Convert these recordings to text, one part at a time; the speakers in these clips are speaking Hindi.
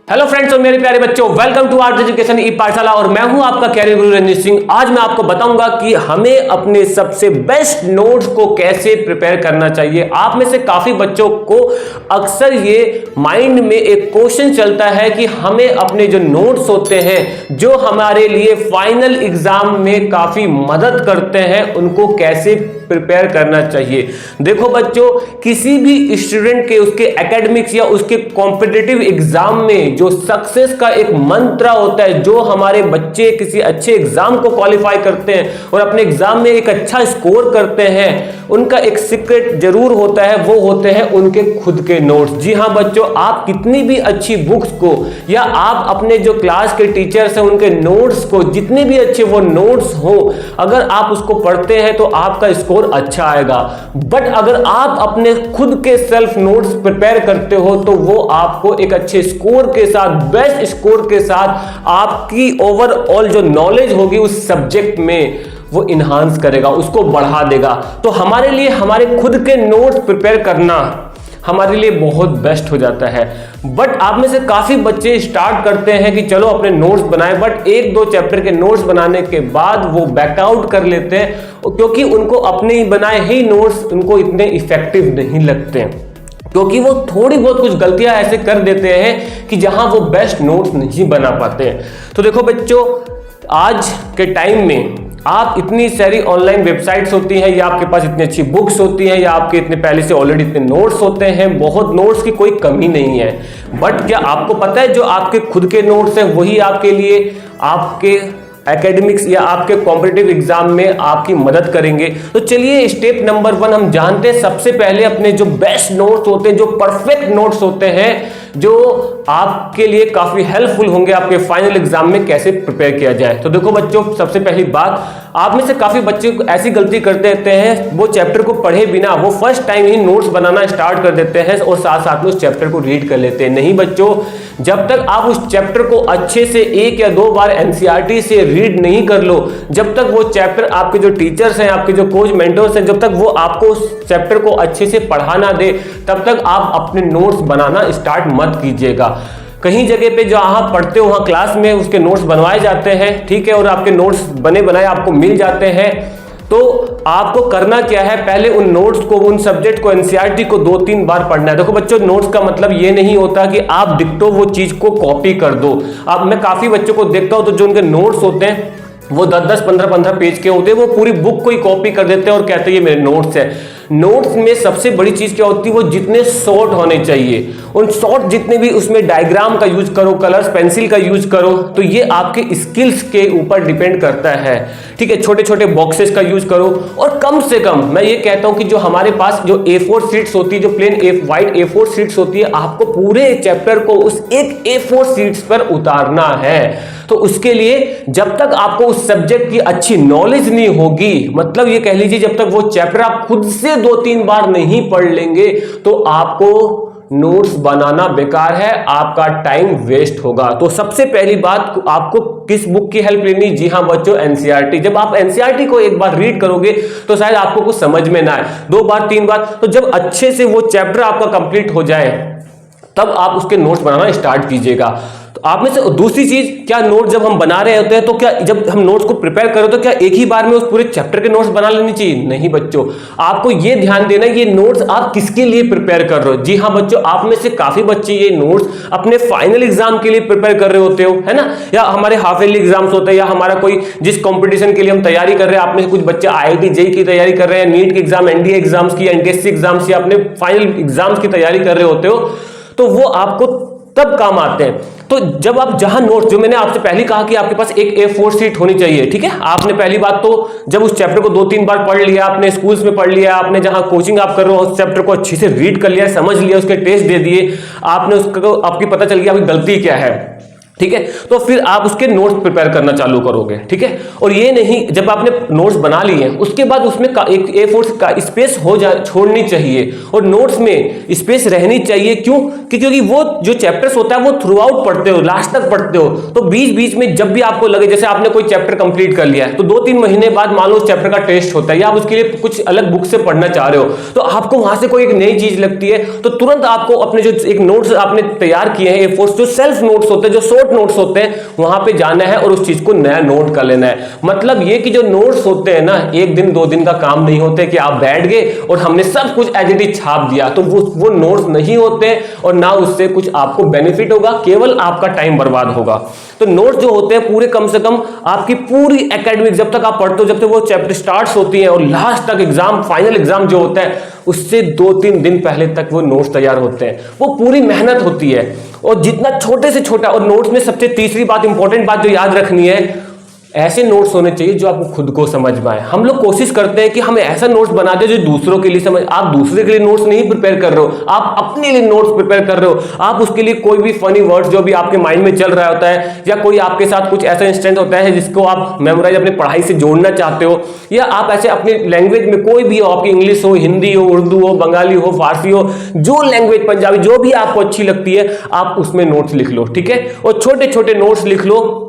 हेलो फ्रेंड्स और मेरे प्यारे बच्चों, वेलकम टू आर्ट एजुकेशन ई पाठशाला। और मैं हूं आपका कैरियर गुरु रंजीत सिंह। आज मैं आपको बताऊंगा कि हमें अपने सबसे बेस्ट नोट्स को कैसे प्रिपेयर करना चाहिए। आप में से काफी बच्चों को अक्सर ये माइंड में एक क्वेश्चन चलता है कि हमें अपने जो नोट्स होते हैं, जो हमारे लिए फाइनल एग्जाम में काफी मदद करते हैं, उनको कैसे प्रिपेयर करना चाहिए। देखो बच्चों, किसी भी स्टूडेंट के उसके एकेडमिक्स या उसके कॉम्पिटिटिव एग्जाम में जो सक्सेस का एक मंत्र होता है, जो हमारे बच्चे किसी अच्छे एग्जाम को क्वालिफाई करते हैं और अपने एग्जाम में एक अच्छा स्कोर करते हैं, उनका एक सीक्रेट जरूर होता है, वो होते हैं उनके खुद के नोट्स। जी हाँ बच्चों, आप कितनी भी अच्छी बुक्स को या आप अपने जो क्लास के टीचर्स हैं उनके नोट्स को, जितने भी अच्छे वो नोट्स हो, अगर आप उसको पढ़ते हैं तो आपका स्कोर अच्छा आएगा। बट अगर आप अपने खुद के सेल्फ नोट्स प्रिपेयर करते हो तो वो आपको एक अच्छे स्कोर के साथ, बेस्ट स्कोर के साथ, आपकी ओवरऑल जो नॉलेज होगी उस सब्जेक्ट में वो इन्हांस करेगा, उसको बढ़ा देगा। तो हमारे लिए हमारे खुद के नोट्स प्रिपेयर करना हमारे लिए बहुत बेस्ट हो जाता है। बट आप में से काफी बच्चे स्टार्ट करते हैं कि चलो अपने नोट्स बनाएं, बट एक दो चैप्टर के नोट्स बनाने के बाद वो बैकआउट कर लेते हैं, क्योंकि उनको अपने बनाए ही नोट्स उनको इतने इफेक्टिव नहीं लगते हैं, क्योंकि वो थोड़ी बहुत कुछ गलतियां ऐसे कर देते हैं कि जहां वो बेस्ट नोट्स नहीं बना पाते हैं। तो देखो बच्चों, आज के टाइम में आप इतनी सारी ऑनलाइन वेबसाइट्स होती हैं, या आपके पास इतनी अच्छी बुक्स होती हैं, या आपके इतने पहले से ऑलरेडी इतने नोट्स होते हैं, बहुत नोट्स की कोई कमी नहीं है। बट क्या आपको पता है जो आपके खुद के नोट्स हैं वही आपके लिए आपके एकेडमिक्स या आपके कॉम्पिटिटिव एग्जाम में आपकी मदद करेंगे? तो चलिए स्टेप नंबर 1 हम जानते हैं। सबसे पहले अपने जो बेस्ट नोट्स होते हैं, जो परफेक्ट नोट्स होते हैं, जो आपके लिए काफी हेल्पफुल होंगे आपके फाइनल एग्जाम में, कैसे प्रिपेयर किया जाए। तो देखो बच्चों, सबसे पहली बात, आप में से काफी बच्चे ऐसी गलती कर देते हैं, वो चैप्टर को पढ़े बिना वो फर्स्ट टाइम ही नोट्स बनाना स्टार्ट कर देते हैं और साथ साथ में उस चैप्टर को रीड कर लेते हैं। नहीं बच्चों, जब तक आप उस चैप्टर को अच्छे से 1 या 2 बार एनसीईआरटी से रीड नहीं कर लो, जब तक वो चैप्टर आपके जो टीचर्स हैं, आपके जो कोच मेंटर्स हैं, जब तक वो आपको उस चैप्टर को अच्छे से पढ़ा ना दे, तब तक आप अपने नोट्स बनाना स्टार्ट मत कीजिएगा। कहीं जगह पे जहां पढ़ते हो वहां क्लास में उसके नोट्स बनवाए जाते हैं, ठीक है, और आपके नोट्स बने बनाए आपको मिल जाते हैं। तो आपको करना क्या है, पहले उन नोट्स को, उन सब्जेक्ट को, एनसीईआरटी को 2-3 बार पढ़ना है। देखो बच्चों, नोट्स का मतलब ये नहीं होता कि आप डिक्टो वो चीज को कॉपी कर दो। अब मैं काफी बच्चों को देखता हूं तो जो उनके नोट्स होते हैं वो 10-10, 15-15 पेज के होते हैं, वो पूरी बुक को ही कॉपी कर देते हैं और कहते हैं ये मेरे नोट्स है। नोट्स में सबसे बड़ी चीज क्या होती है, वो जितने शॉर्ट होने चाहिए, उन शॉर्ट जितने भी, उसमें डायग्राम का यूज करो, कलर्स पेंसिल का यूज करो। तो ये आपके स्किल्स के ऊपर डिपेंड करता है, ठीक है। छोटे छोटे बॉक्सेस का यूज करो, और कम से कम मैं ये कहता हूं कि जो हमारे पास जो A4 शीट्स होती है, जो प्लेन वाइट A4 शीट्स होती है, आपको पूरे चैप्टर को उस एक A4 शीट्स पर उतारना है। तो उसके लिए जब तक आपको उस सब्जेक्ट की अच्छी नॉलेज नहीं होगी, मतलब ये कह लीजिए जब तक वो चैप्टर आप खुद से 2-3 बार नहीं पढ़ लेंगे, तो आपको नोट्स बनाना बेकार है, आपका टाइम वेस्ट होगा। तो सबसे पहली बात, आपको किस बुक की हेल्प लेनी? जी हाँ बच्चों, एनसीईआरटी। जब आप एनसीईआरटी को एक बार रीड करोगे तो शायद आपको कुछ समझ में ना आए, 2 बार 3 बार, तो जब अच्छे से वो चैप्टर आपका कंप्लीट हो जाए तब आप उसके नोट्स बनाना स्टार्ट कीजिएगा। तो आप में से दूसरी चीज, क्या नोट जब हम बना रहे होते हैं तो क्या जब हम नोट्स को प्रिपेयर करें तो क्या एक ही बार में उस पूरे चैप्टर के नोट्स बना लेनी चाहिए? नहीं बच्चों, आपको ये ध्यान देना ये नोट्स आप किसके लिए प्रिपेयर कर रहे हो। जी हाँ बच्चों, आप में से काफी बच्चे ये नोट्स अपने फाइनल एग्जाम के लिए प्रिपेयर कर रहे होते हो, है ना, या हमारे हाफ ईयरली एग्जाम्स होते हैं, या हमारा कोई जिस कॉम्पिटिशन के लिए हम तैयारी कर रहे हैं। आप में से कुछ बच्चे IIT JEE की तैयारी कर रहे हैं, नीट के एग्जाम, NDA एग्जाम्स की, NTSC एग्जाम्स, या अपने फाइनल एग्जाम्स की तैयारी कर रहे होते हो, तो वो आपको तब काम आते हैं। तो जब आप जहां नोट्स, जो मैंने आपसे पहले कहा कि आपके पास एक A4 शीट होनी चाहिए, ठीक है। आपने पहली बात तो जब उस चैप्टर को 2-3 बार पढ़ लिया, आपने स्कूल्स में पढ़ लिया, आपने जहां कोचिंग आप कर रहे हो उस चैप्टर को अच्छे से रीड कर लिया, समझ लिया, उसके टेस्ट दे दिए, आपने उसको, आपकी पता चल गया आपकी गलती क्या है। ठीक है, तो फिर आप उसके नोट्स प्रिपेयर करना चालू करोगे। ठीक है, और ये नहीं, जब आपने नोट्स बना लिए उसके बाद उसमें एक A4 का स्पेस छोड़नी चाहिए और नोट्स में स्पेस रहनी चाहिए। क्यों? क्योंकि वो जो चैप्टर्स होता है वो थ्रू आउट पढ़ते हो, लास्ट तक पढ़ते हो, तो बीच बीच में जब भी आपको लगे, जैसे आपने कोई चैप्टर कंप्लीट कर लिया है तो 2-3 महीने बाद मान लो उस चैप्टर का टेस्ट होता है या आप उसके लिए कुछ अलग बुक से पढ़ना चाह रहे हो, तो आपको वहां से कोई एक नई चीज लगती है तो तुरंत आपको अपने जो एक नोट्स आपने तैयार किए हैं A4 जो सेल्फ नोट्स होते हैं, जो शॉर्ट नोट्स होते हैं, वहां पे जाना है और उस चीज को नया नोट कर लेना है। मतलब ये कि जो नोट्स होते हैं ना, 1 दिन 2 दिन का काम नहीं होते कि आप बैठ गए और हमने सब कुछ एज इट इज छाप दिया, तो वो नोट्स नहीं होते और ना उससे कुछ आपको बेनिफिट होगा, केवल आपका टाइम बर्बाद होगा। तो नोट्स जो होते हैं पूरे कम से कम आपकी पूरी एकेडमिक जब तक आप पढ़ते हो, जब तक वो चैप्टर स्टार्ट होती है और लास्ट तक एग्जाम, फाइनल एग्जाम जो होता है उससे 2-3 दिन पहले तक वो नोट्स तैयार होते हैं। वो पूरी मेहनत होती है और जितना छोटे से छोटा, और नोट्स में सबसे तीसरी बात, इंपॉर्टेंट बात जो याद रखनी है, ऐसे नोट्स होने चाहिए जो आपको खुद को समझ में आए। हम लोग कोशिश करते हैं कि हम ऐसा नोट्स बना दें जो दूसरों के लिए समझ, आप दूसरे के लिए नोट्स नहीं प्रिपेयर कर रहे हो, आप अपने लिए नोट्स प्रिपेयर कर रहे हो। आप उसके लिए कोई भी फनी वर्ड्स जो भी आपके माइंड में चल रहा होता है या कोई आपके साथ कुछ ऐसा इंसिडेंट होता है जिसको आप मेमोराइज अपनी पढ़ाई से जोड़ना चाहते हो, या आप ऐसे अपनी लैंग्वेज में कोई भी हो, आपकी इंग्लिश हो, हिंदी हो, उर्दू हो, बंगाली हो, फारसी हो, जो लैंग्वेज, पंजाबी, जो भी आपको अच्छी लगती है आप उसमें नोट्स लिख लो। ठीक है, और छोटे छोटे नोट्स लिख लो,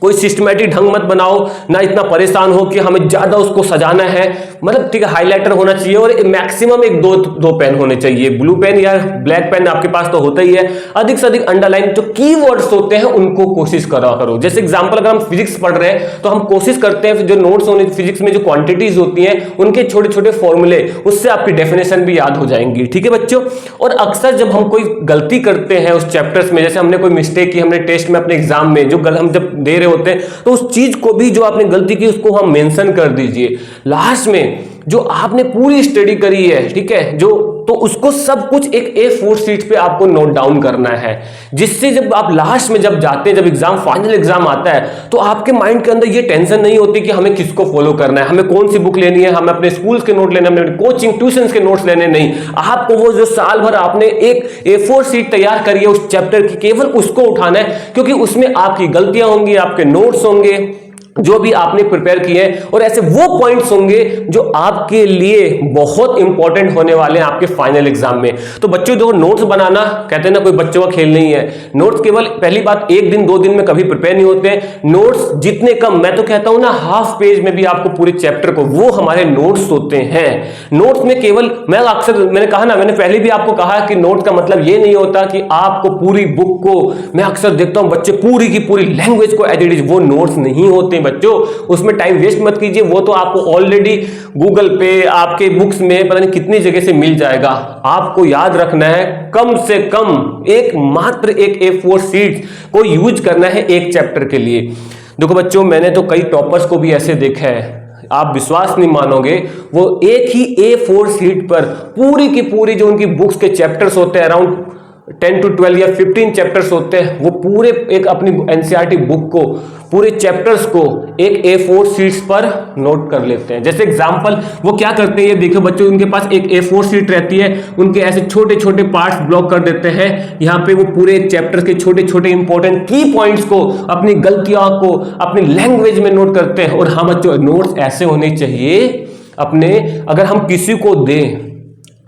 कोई सिस्टमैटिक ढंग मत बनाओ, ना इतना परेशान हो कि हमें ज्यादा उसको सजाना है। मतलब ठीक है, हाइलाइटर होना चाहिए और मैक्सिमम एक दो पेन होने चाहिए, ब्लू पेन या ब्लैक पेन आपके पास तो होता ही है। अधिक से अधिक अंडरलाइन जो कीवर्ड्स होते हैं उनको कोशिश करा करो। जैसे एग्जांपल, अगर हम फिजिक्स पढ़ रहे हैं तो हम कोशिश करते हैं जो नोट्स होने फिजिक्स में जो क्वांटिटीज होती हैं उनके छोटे छोटे फॉर्मूले, उससे आपकी डेफिनेशन भी याद हो जाएंगी। ठीक है बच्चों, और अक्सर जब हम कोई गलती करते हैं उस चैप्टर्स में, जैसे हमने कोई मिस्टेक की, हमने टेस्ट में अपने एग्जाम में जो हम जब दे रहे होते हैं, तो उस चीज को भी जो आपने गलती की उसको हम मेंशन कर दीजिए लास्ट में, जो आपने पूरी स्टडी करी है। ठीक है, जो तो उसको सब कुछ एक A4 शीट पे आपको नोट डाउन करना है, जिससे जब आप लास्ट में जब जाते हैं, जब एग्जाम, फाइनल एग्जाम आता है, तो आपके माइंड के अंदर ये टेंशन नहीं होती कि हमें किसको फॉलो करना है, हमें कौन सी बुक लेनी है, हमें अपने स्कूल के नोट लेने, हमें कोचिंग ट्यूशन के नोट्स लेने नहीं। आपको वो जो साल भर आपने एक A4 शीट तैयार करी है उस चैप्टर की, केवल उसको उठाना है, क्योंकि उसमें आपकी गलतियां होंगी, आपके नोट्स होंगे जो भी आपने प्रिपेयर किए हैं, और ऐसे वो पॉइंट्स होंगे जो आपके लिए बहुत इंपॉर्टेंट होने वाले हैं आपके फाइनल एग्जाम में। तो बच्चों जो नोट्स बनाना, कहते हैं ना कोई बच्चों का खेल नहीं है। नोट्स केवल, पहली बात, 1 दिन 2 दिन में कभी प्रिपेयर नहीं होते। नोट्स जितने कम, मैं तो कहता हूं ना हाफ पेज में भी आपको पूरे चैप्टर को, वो हमारे नोट्स होते हैं। नोट्स में केवल, मैं अक्सर मैंने कहा ना, मैंने पहले भी आपको कहा कि नोट्स का मतलब ये नहीं होता कि आपको पूरी बुक को, मैं अक्सर देखता हूं बच्चे पूरी की पूरी लैंग्वेज को एज इट इज, वो नोट्स नहीं होते बच्चों। उसमें टाइम वेस्ट मत कीजिए, वो तो आपको ऑलरेडी गूगल पे, आपके बुक्स में पता नहीं कितनी जगह से मिल जाएगा। आपको याद रखना है कम से कम मात्र एक A4 शीट को यूज करना है एक चैप्टर के लिए। देखो बच्चों, मैंने तो कई टॉपर्स को भी ऐसे देखा है, आप विश्वास नहीं मानोगे, वो एक ही A4 शीट पर पूरी की पूरी जो उनकी बुक्स के चैप्टर्स होते हैं, अराउंड 10 to 12 या 15 चैप्टर्स होते हैं, वो पूरे एक अपनी NCERT बुक को, पूरे चैप्टर्स को एक A4 शीट्स पर नोट कर लेते हैं। जैसे एग्जांपल वो क्या करते हैं, ये देखो बच्चों, उनके पास एक A4 शीट रहती है, उनके ऐसे छोटे छोटे पार्ट्स ब्लॉक कर देते हैं। यहाँ पे वो पूरे चैप्टर के छोटे छोटे इंपॉर्टेंट की पॉइंट्स को, अपनी गलतियों को अपनी लैंग्वेज में नोट करते हैं। और हाँ बच्चों, नोट्स ऐसे होने चाहिए अपने, अगर हम किसी को दें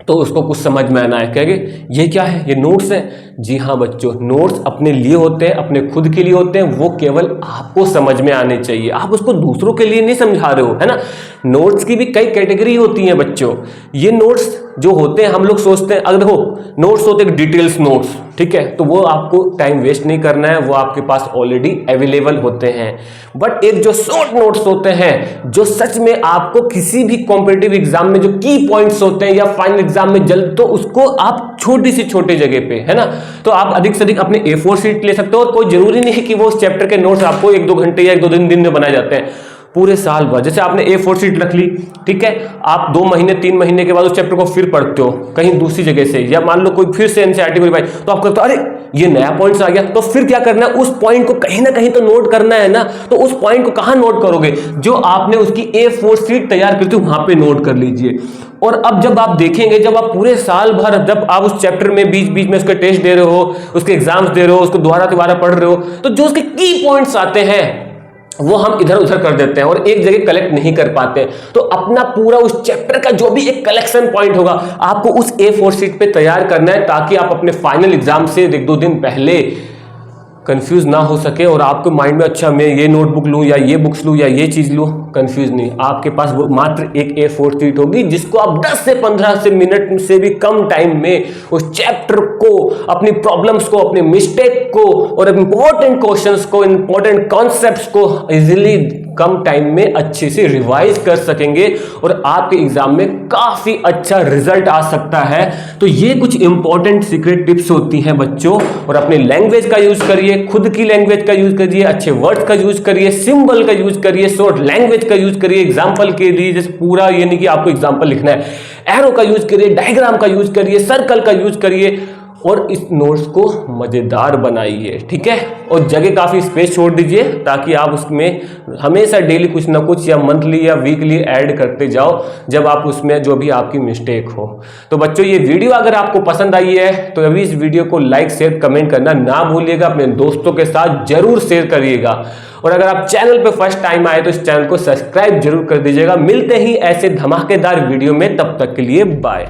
तो उसको कुछ समझ में आना है, कहेंगे ये क्या है, ये नोट्स है। जी हाँ बच्चों, नोट्स अपने लिए होते हैं, अपने खुद के लिए होते हैं, वो केवल आपको समझ में आने चाहिए, आप उसको दूसरों के लिए नहीं समझा रहे हो, है ना। नोट्स की भी कई कैटेगरी होती हैं बच्चों। ये नोट्स जो होते हैं, हम लोग सोचते हैं, अगर देखो नोट्स होते हैं डिटेल्स नोट्स, ठीक है, तो वो आपको टाइम वेस्ट नहीं करना है, वो आपके पास ऑलरेडी अवेलेबल होते हैं। बट एक जो शॉर्ट नोट्स होते हैं, जो सच में आपको किसी भी कॉम्पिटिटिव एग्जाम में जो की पॉइंट्स होते हैं या फाइनल एग्जाम में जल्द, तो उसको आप छोटी सी छोटी जगह पे, है ना, तो आप अधिक से अधिक अपने A4 शीट ले सकते हो। और कोई जरूरी नहीं है कि वो उस चैप्टर के नोट्स आपको 1-2 घंटे या 1-2 दिन में बनाए जाते हैं। पूरे साल भर। जैसे आपने A4 शीट रख ली, ठीक है, आप 2 महीने 3 महीने के बाद उस चैप्टर को फिर पढ़ते हो कहीं दूसरी जगह से, या मान लो कोई फिर से एनसीईआरटी कोई भाई, तो आप कहते हो अरे ये नया पॉइंट्स आ गया, तो फिर क्या करना है, उस पॉइंट को कहीं ना कहीं तो नोट करना है ना। तो उस पॉइंट को कहां नोट करोगे, जो आपने उसकी A4 शीट तैयार करते हो वहां पे नोट कर लीजिए। और अब जब आप देखेंगे, जब आप पूरे साल भर जब आप उस चैप्टर में बीच बीच में उसके टेस्ट दे रहे हो, उसके एग्जाम्स दे रहे हो, उसको दोबारा पढ़ रहे हो, तो जो उसके की पॉइंट्स आते हैं वो हम इधर उधर कर देते हैं और एक जगह कलेक्ट नहीं कर पाते। तो अपना पूरा उस चैप्टर का जो भी एक कलेक्शन पॉइंट होगा आपको उस A4 शीट पे तैयार करना है, ताकि आप अपने फाइनल एग्जाम से 1-2 दिन पहले कंफ्यूज ना हो सके और आपके माइंड में अच्छा मैं ये नोटबुक लूं या ये बुक्स लूं या ये चीज लूं, कंफ्यूज नहीं। आपके पास वो मात्र एक A4 शीट होगी जिसको आप 10 से 15 मिनट से भी कम टाइम में उस चैप्टर को, अपनी प्रॉब्लम्स को, अपने मिस्टेक को और इंपॉर्टेंट क्वेश्चंस को, इंपॉर्टेंट कॉन्सेप्ट्स को इजीली कम टाइम में अच्छे से रिवाइज कर सकेंगे और आपके एग्जाम में काफी अच्छा रिजल्ट आ सकता है। तो ये कुछ इंपॉर्टेंट सीक्रेट टिप्स होती हैं बच्चों। और अपने लैंग्वेज का यूज करिए, खुद की लैंग्वेज का यूज करिए, अच्छे वर्ड्स का यूज करिए, सिंबल का यूज करिए, शॉर्ट लैंग्वेज का यूज करिए। एग्जाम्पल के लिए जैसे पूरा ये नहीं कि आपको एग्जाम्पल लिखना है, एरो का यूज करिए, डायग्राम का यूज करिए, सर्कल का यूज करिए और इस नोट्स को मजेदार बनाइए, ठीक है। और जगह काफी स्पेस छोड़ दीजिए ताकि आप उसमें हमेशा डेली कुछ ना कुछ या मंथली या वीकली ऐड करते जाओ जब आप उसमें जो भी आपकी मिस्टेक हो। तो बच्चों ये वीडियो अगर आपको पसंद आई है तो अभी इस वीडियो को लाइक शेयर कमेंट करना ना भूलिएगा, अपने दोस्तों के साथ जरूर शेयर करिएगा। और अगर आप चैनल पे फर्स्ट टाइम आए तो इस चैनल को सब्सक्राइब जरूर कर दीजिएगा। मिलते ही ऐसे धमाकेदार वीडियो में, तब तक के लिए बाय।